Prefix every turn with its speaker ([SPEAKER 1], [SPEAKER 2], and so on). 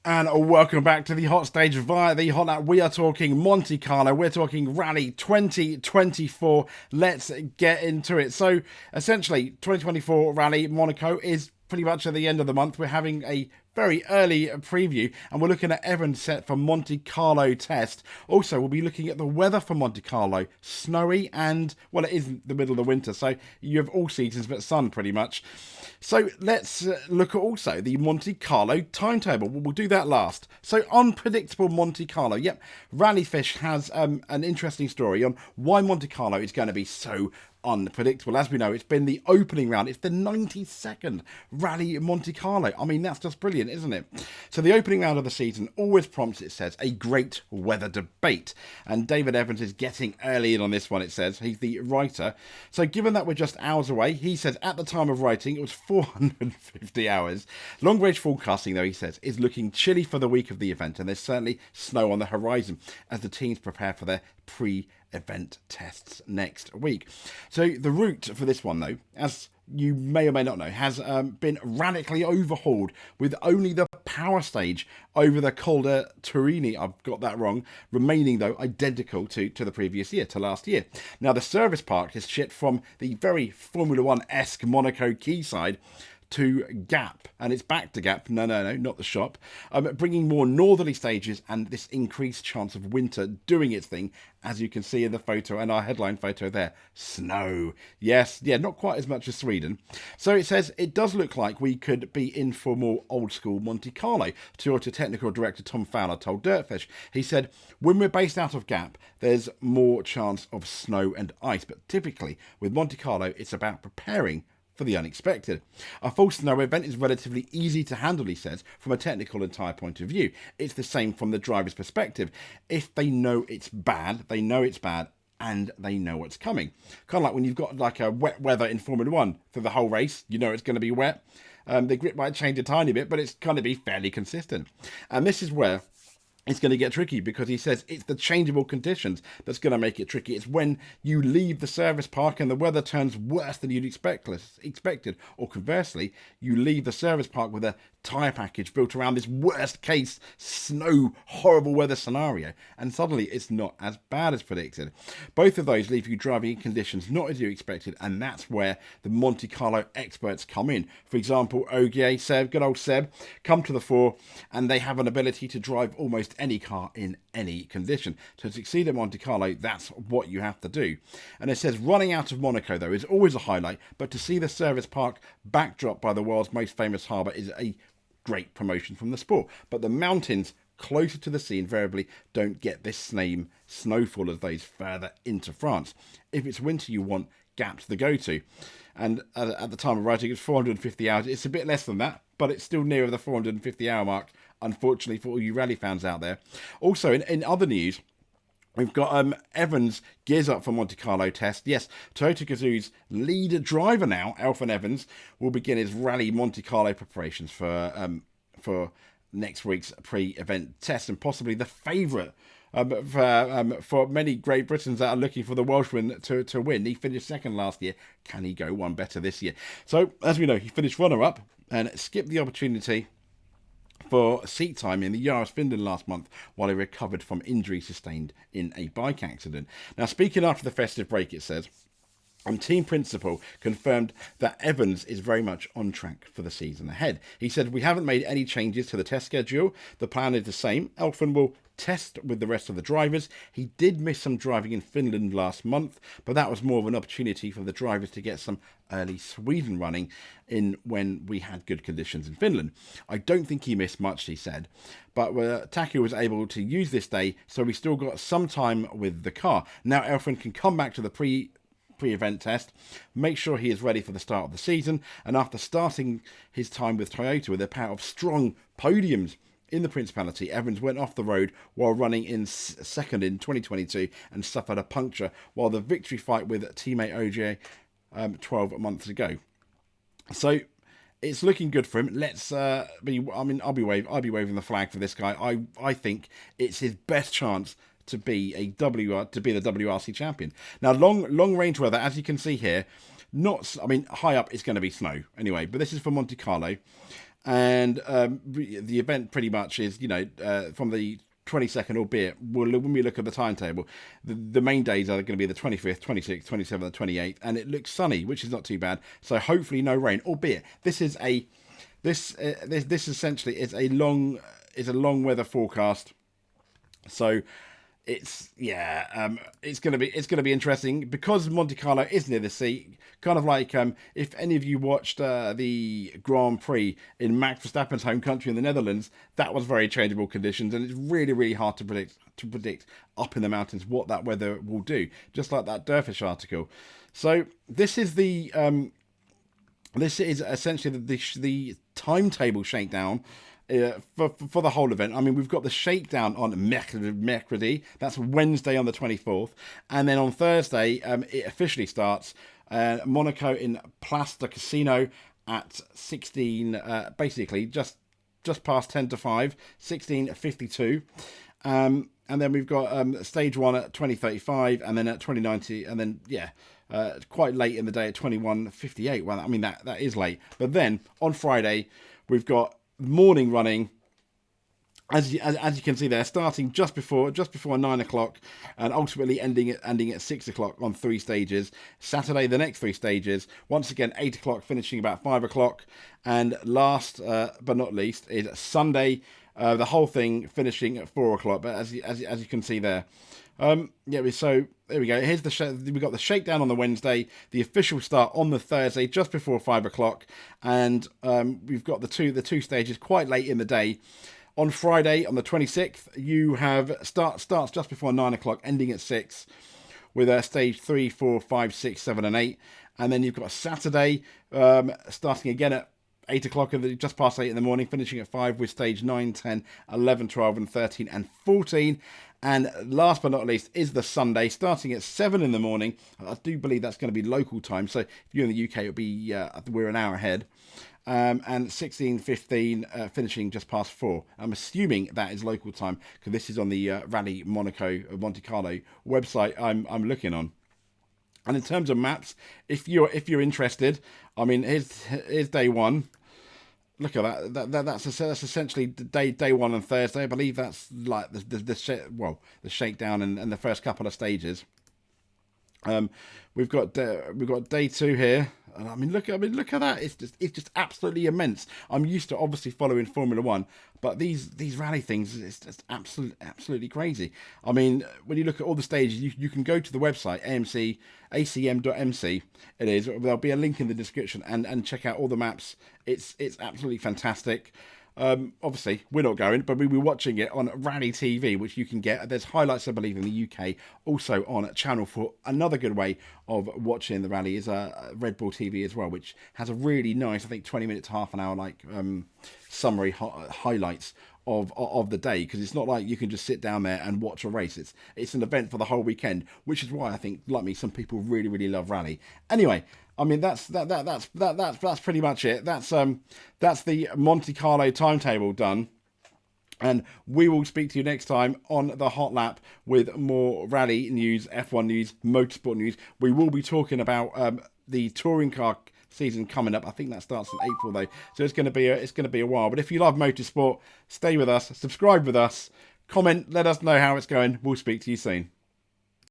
[SPEAKER 1] And welcome back to the hot stage via the hot lap. We are talking Monte Carlo. We're talking Rally 2024. Let's get into it. So, essentially, 2024 Rally Monaco is pretty much at the end of the month. We're having a very early preview, and we're looking at Evans set for Montecarlo Test. Also, we'll be looking at the weather for Monte Carlo. Snowy and, well, it is the middle of the winter, so you have all seasons but sun pretty much. So let's look at also the Monte Carlo timetable. We'll do that last. So unpredictable Monte Carlo. Yep, Rallyfish has an interesting story on why Monte Carlo is going to be so unpredictable. As we know, it's been the opening round. It's the 92nd Rally Monte Carlo. I mean, that's just brilliant, isn't it? So the opening round of the season always prompts, it says, a great weather debate. And David Evans is getting early in on this one, it says. He's the writer. So given that we're just hours away, he says at the time of writing, it was 450 hours. Long range forecasting, though, he says, is looking chilly for the week of the event. And there's certainly snow on the horizon as the teams prepare for their pre-event tests next week. So the route for this one, though, as you may or may not know, has been radically overhauled with only the power stage over the Col de Turini, I've got that wrong, remaining, though, identical to the previous year, to last year. Now, the service park has shifted from the very Formula One-esque Monaco quayside to Gap, and it's back to Gap. No, not the shop. Bringing more northerly stages and this increased chance of winter doing its thing, as you can see in the photo and our headline photo there. Snow. Yes, yeah, not quite as much as Sweden. So it says it does look like we could be in for more old school Monte Carlo. Toyota technical director Tom Fowler told Dirtfish. He said, when we're based out of Gap, there's more chance of snow and ice, but typically with Monte Carlo, it's about preparing for the unexpected. A full snow event is relatively easy to handle, he says, from a technical and tyre point of view. It's the same from the driver's perspective. If they know it's bad, they know it's bad, and they know what's coming. Kind of like when you've got like a wet weather in Formula One for the whole race, you know it's going to be wet. The grip might change a tiny bit, but it's going to be fairly consistent. And this is where it's going to get tricky, because he says it's the changeable conditions that's going to make it tricky. It's when you leave the service park and the weather turns worse than you'd expected, or conversely, you leave the service park with a tyre package built around this worst case snow horrible weather scenario, and suddenly it's not as bad as predicted. Both of those leave you driving in conditions not as you expected, and that's where the Monte Carlo experts come in. For example, Ogier, Seb, good old Seb, come to the fore, and they have an ability to drive almost any car in any condition. To succeed at Monte Carlo, that's what you have to do. And it says running out of Monaco, though, is always a highlight, but to see the service park backdrop by the world's most famous harbour is a great promotion from the sport. But the mountains closer to the sea invariably don't get this same snowfall as those further into France. If it's winter you want, Gap's the go-to. And at the time of writing, it's 450 hours. It's a bit less than that, but it's still nearer the 450-hour mark, unfortunately, for all you rally fans out there. Also, in other news, we've got Evans gears up for Monte Carlo Test. Yes, Toyota Gazoo's lead driver now, Alfred Evans, will begin his Rally Monte Carlo preparations for next week's pre-event test, and possibly the favourite for many Great Britons that are looking for the Welshman to win. He finished second last year. Can he go one better this year? So, as we know, he finished runner-up and skipped the opportunity for seat time in the WRC Finland last month while he recovered from injury sustained in a bike accident. Now, speaking after the festive break, it says, team principal confirmed that Evans is very much on track for the season ahead. He said, we haven't made any changes to the test schedule. The plan is the same. Elfyn will test with the rest of the drivers. He did miss some driving in Finland last month, but that was more of an opportunity for the drivers to get some early Sweden running in when we had good conditions in Finland. I don't think he missed much, he said, but Taku was able to use this day, so we still got some time with the car. Now Elfyn can come back to the pre-event test, make sure he is ready for the start of the season, and after starting his time with Toyota with a pair of strong podiums in the Principality, Evans went off the road while running in second in 2022 and suffered a puncture while the victory fight with teammate OJ 12 months ago. So it's looking good for him. I'll be waving the flag for this guy. I think it's his best chance to be the WRC champion. Now, long range weather, as you can see here, high up is going to be snow anyway, but this is for Monte Carlo, and the event pretty much is from the 22nd, albeit when we look at the timetable, the main days are going to be the 25th, 26th, 27th, and 28th, and it looks sunny, which is not too bad. So hopefully no rain, albeit this essentially is a long weather forecast. So it's going to be interesting because Monte Carlo is near the sea. Kind of like if any of you watched the Grand Prix in Max Verstappen's home country in the Netherlands, that was very changeable conditions, and it's really hard to predict up in the mountains what that weather will do. Just like that Durfish article. So this is essentially the timetable shakedown. For the whole event. I mean, we've got the shakedown on Mercredi. That's Wednesday on the 24th. And then on Thursday, it officially starts. Monaco in Place de Casino at 16, basically just past 10 to 5, 16:52. And then we've got stage 1 at 20:35, and then at 20:90, and then, quite late in the day at 21:58. Well, I mean, that is late. But then on Friday, we've got morning running, as you can see there, starting just before 9 o'clock, and ultimately ending at 6 o'clock on 3 stages. Saturday, the next 3 stages, once again 8 o'clock, finishing about 5 o'clock, and last but not least is Sunday, the whole thing finishing at 4 o'clock. But as you can see there. So there we go. We've got the shakedown on the Wednesday, the official start on the Thursday, just before 5 o'clock, and we've got the two stages quite late in the day. On Friday, on the 26th, you have starts just before 9 o'clock, ending at 6, with stage 3, 4, 5, 6, 7, and 8, and then you've got Saturday starting again at 8 o'clock, just past 8 in the morning, finishing at 5 with stage 9, 10, 11, 12, and 13, and 14. And last but not least is the Sunday, starting at 7 in the morning. I do believe that's going to be local time. So if you're in the UK, it'll be we're an hour ahead. And 16:15, finishing just past 4. I'm assuming that is local time because this is on the Rally Monaco Monte Carlo website I'm looking on. And in terms of maps, if you're interested, I mean, here's day 1. Look at that. That's essentially day 1 on Thursday. I believe that's like the shakedown and the first couple of stages. We've got day 2 here. And I mean, look at that. It's just absolutely immense. I'm used to obviously following Formula 1, but these rally things, it's just absolutely crazy. I mean, when you look at all the stages, you can go to the website acm.mc. It is. There'll be a link in the description and check out all the maps. It's absolutely fantastic. Obviously, we're not going, but we'll be watching it on Rally TV, which you can get. There's highlights, I believe, in the UK, also on Channel 4. Another good way of watching the rally is Red Bull TV as well, which has a really nice, I think, 20 minutes, half an hour, summary highlights of the day, because it's not like you can just sit down there and watch a race. It's an event for the whole weekend, which is why I think, like me, some people really love rally. Anyway, I mean, that's pretty much it. That's the Monte Carlo timetable done. And we will speak to you next time on the Hot Lap with more rally news, F1 news, motorsport news. We will be talking about the touring car season coming up. I think that starts in April though, so it's going to be a while. But if you love motorsport, stay with us, subscribe with us, comment, let us know how it's going. We'll speak to you soon.